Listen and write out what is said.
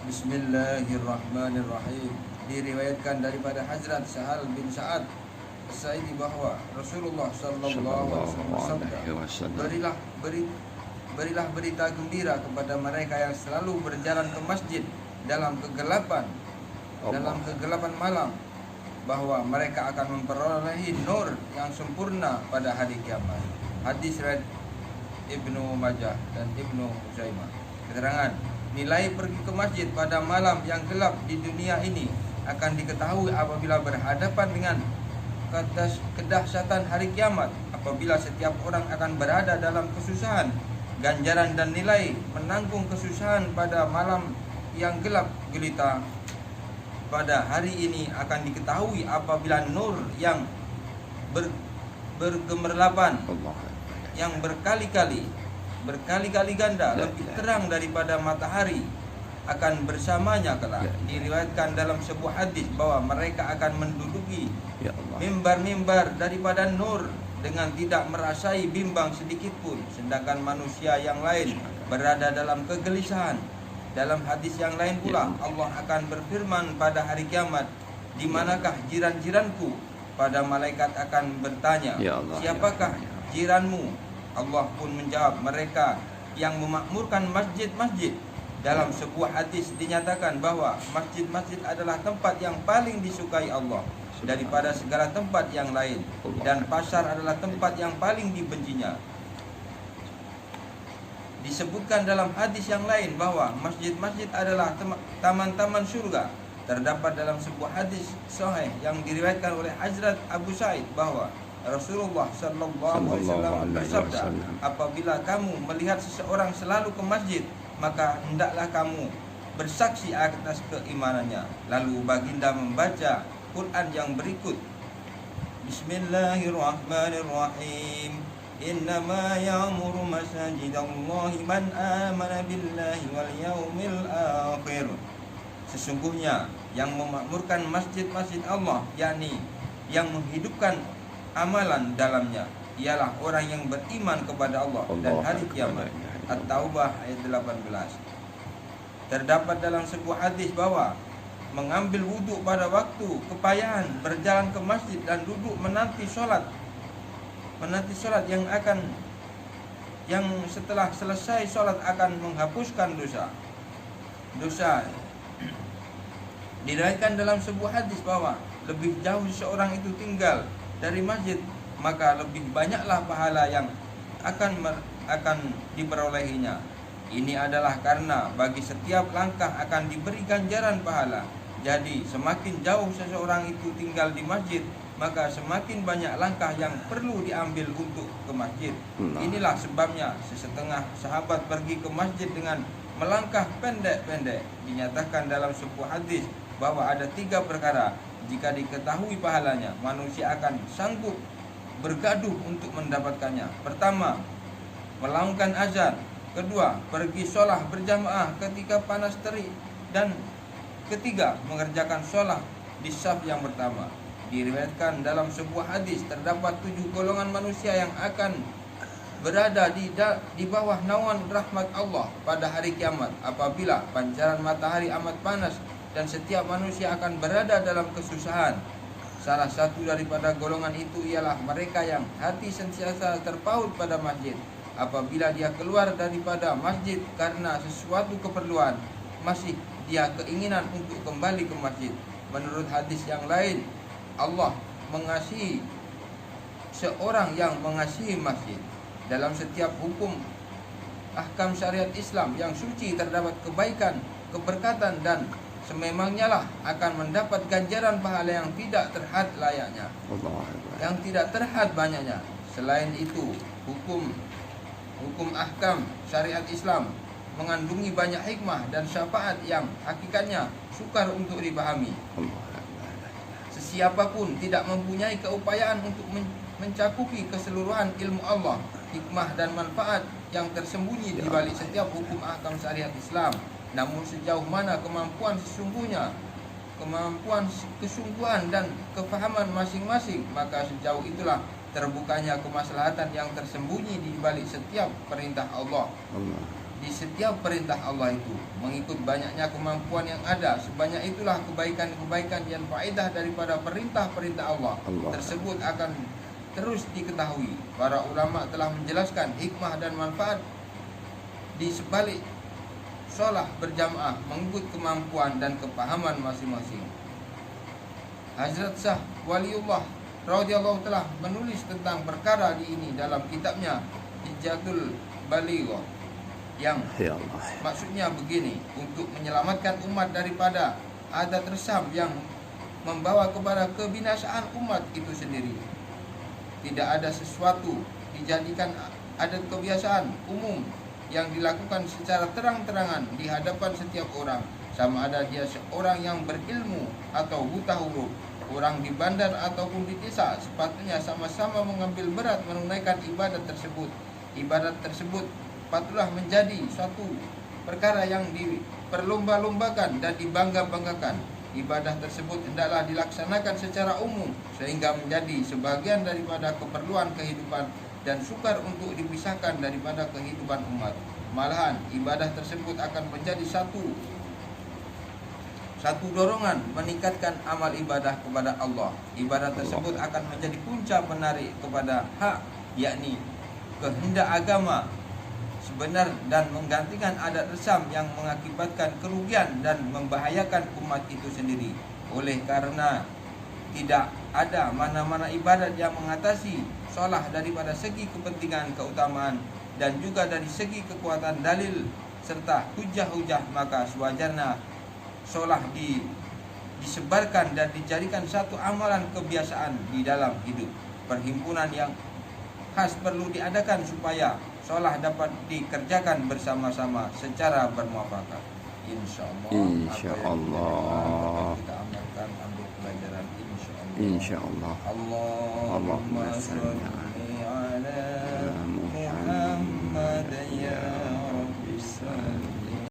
Bismillahirrahmanirrahim. Diriwayatkan daripada Hazrat Sahal bin Sa'ad As-Sa'idi bahwa Rasulullah sallallahu alaihi wasallam berilah berita gembira kepada mereka yang selalu berjalan ke masjid dalam kegelapan malam, bahwa mereka akan memperoleh nur yang sempurna pada hari kiamat. Hadis riwayat Ibnu Majah dan Ibnu Huzaimah. Keterangan: nilai pergi ke masjid pada malam yang gelap di dunia ini akan diketahui apabila berhadapan dengan kedahsyatan hari kiamat. Apabila setiap orang akan berada dalam kesusahan, ganjaran dan nilai menanggung kesusahan pada malam yang gelap gulita pada hari ini akan diketahui apabila nur yang bergemerlapan yang berkali-kali ganda lebih terang daripada matahari akan bersamanya kelak. Diriwayatkan dalam sebuah hadis bahwa mereka akan menduduki mimbar-mimbar daripada nur dengan tidak merasai bimbang sedikit pun, sedangkan manusia yang lain berada dalam kegelisahan. Dalam hadis yang lain pula, Allah akan berfirman pada hari kiamat, di manakah jiran-jiranku? Pada malaikat akan bertanya, siapakah jiranmu? Allah pun menjawab, mereka yang memakmurkan masjid-masjid. Dalam sebuah hadis dinyatakan bahwa masjid-masjid adalah tempat yang paling disukai Allah daripada segala tempat yang lain, dan pasar adalah tempat yang paling dibencinya. Disebutkan dalam hadis yang lain bahwa masjid-masjid adalah taman-taman surga. Terdapat dalam sebuah hadis sahih yang diriwayatkan oleh Hazrat Abu Sa'id bahwa Rasulullah sallallahu alaihi wasallam bersabda, apabila kamu melihat seseorang selalu ke masjid, maka hendaklah kamu bersaksi atas keimanannya. Lalu baginda membaca Quran yang berikut, Bismillahirrahmanirrahim. Innama ya'muru masajidallahi man amana billahi wal yawmil akhir. Sesungguhnya yang memakmurkan masjid-masjid Allah, yakni yang menghidupkan amalan dalamnya, ialah orang yang beriman kepada Allah dan hari kiamat. At-Taubah ayat 18. Terdapat dalam sebuah hadis bahwa mengambil wudhu pada waktu kepayahan, berjalan ke masjid dan duduk menanti sholat yang setelah selesai sholat akan menghapuskan dosa. Diriwayatkan dalam sebuah hadis bahwa lebih jauh seorang itu tinggal dari masjid, maka lebih banyaklah pahala yang akan diperolehinya. Ini adalah karena bagi setiap langkah akan diberi ganjaran pahala. Jadi semakin jauh seseorang itu tinggal di masjid, maka semakin banyak langkah yang perlu diambil untuk ke masjid. Inilah sebabnya sesetengah sahabat pergi ke masjid dengan melangkah pendek-pendek. Dinyatakan dalam sebuah hadis bahwa ada 3 perkara, jika diketahui pahalanya, manusia akan sanggup bergaduh untuk mendapatkannya. Pertama, melaungkan azan. Kedua, pergi sholat berjamaah ketika panas terik. Dan ketiga, mengerjakan sholat di saf yang pertama. Diriwayatkan dalam sebuah hadis terdapat 7 golongan manusia yang akan berada di bawah naungan rahmat Allah pada hari kiamat apabila pancaran matahari amat panas dan setiap manusia akan berada dalam kesusahan. Salah satu daripada golongan itu ialah mereka yang hati sentiasa terpaut pada masjid. Apabila dia keluar daripada masjid karena sesuatu keperluan, masih dia keinginan untuk kembali ke masjid. Menurut hadis yang lain, Allah mengasihi seorang yang mengasihi masjid. Dalam setiap hukum ahkam syariat Islam yang suci terdapat kebaikan, keberkatan, dan sememangnya lah akan mendapat ganjaran pahala yang tidak terhad layaknya, yang tidak terhad banyaknya. Selain itu, hukum ahkam syariat Islam mengandungi banyak hikmah dan syafaat yang hakikatnya sukar untuk dipahami. Sesiapapun tidak mempunyai keupayaan untuk mencakupi keseluruhan ilmu Allah, hikmah dan manfaat yang tersembunyi di balik setiap hukum ahkam syariat Islam. Namun sejauh mana kemampuan kesungguhan dan kefahaman masing-masing, maka sejauh itulah terbukanya kemaslahatan yang tersembunyi di balik setiap perintah Allah. di setiap perintah Allah itu, mengikut banyaknya kemampuan yang ada, sebanyak itulah kebaikan-kebaikan yang faedah daripada perintah-perintah Allah tersebut akan terus diketahui. Para ulama telah menjelaskan hikmah dan manfaat di sebalik sholat berjamaah mengikut kemampuan dan kepahaman masing-masing. Hazrat Shah Waliullah radhiyallahu telah menulis tentang perkara ini dalam kitabnya Hijjatul Balighah, yang maksudnya begini: untuk menyelamatkan umat daripada adat resam yang membawa kepada kebinasaan umat itu sendiri. Tidak ada sesuatu dijadikan adat kebiasaan umum yang dilakukan secara terang-terangan di hadapan setiap orang, sama ada dia seorang yang berilmu atau buta huruf, orang di bandar ataupun di desa, sepatutnya sama-sama mengambil berat menunaikan ibadat tersebut. Ibadat tersebut patutlah menjadi suatu perkara yang diperlomba-lombakan dan dibangga-banggakan. Ibadah tersebut hendaklah dilaksanakan secara umum sehingga menjadi sebagian daripada keperluan kehidupan dan sukar untuk dipisahkan daripada kehidupan umat. Malahan ibadah tersebut akan menjadi satu dorongan meningkatkan amal ibadah kepada Allah. Ibadah tersebut akan menjadi punca penarik kepada hak, yakni kehendak agama sebenar, dan menggantikan adat resam yang mengakibatkan kerugian dan membahayakan umat itu sendiri. Oleh karena tidak ada mana-mana ibadat yang mengatasi sholat daripada segi kepentingan, keutamaan, dan juga dari segi kekuatan dalil serta hujah-hujah, maka sewajarnya sholat disebarkan dan dijadikan satu amalan kebiasaan di dalam hidup. Perhimpunan yang khas perlu diadakan supaya sholat dapat dikerjakan bersama-sama secara bermuafakat. Insyaallah. Kita amalkan, ambil pelajaran insyaallah. Insyaallah. Allahumma sholli ala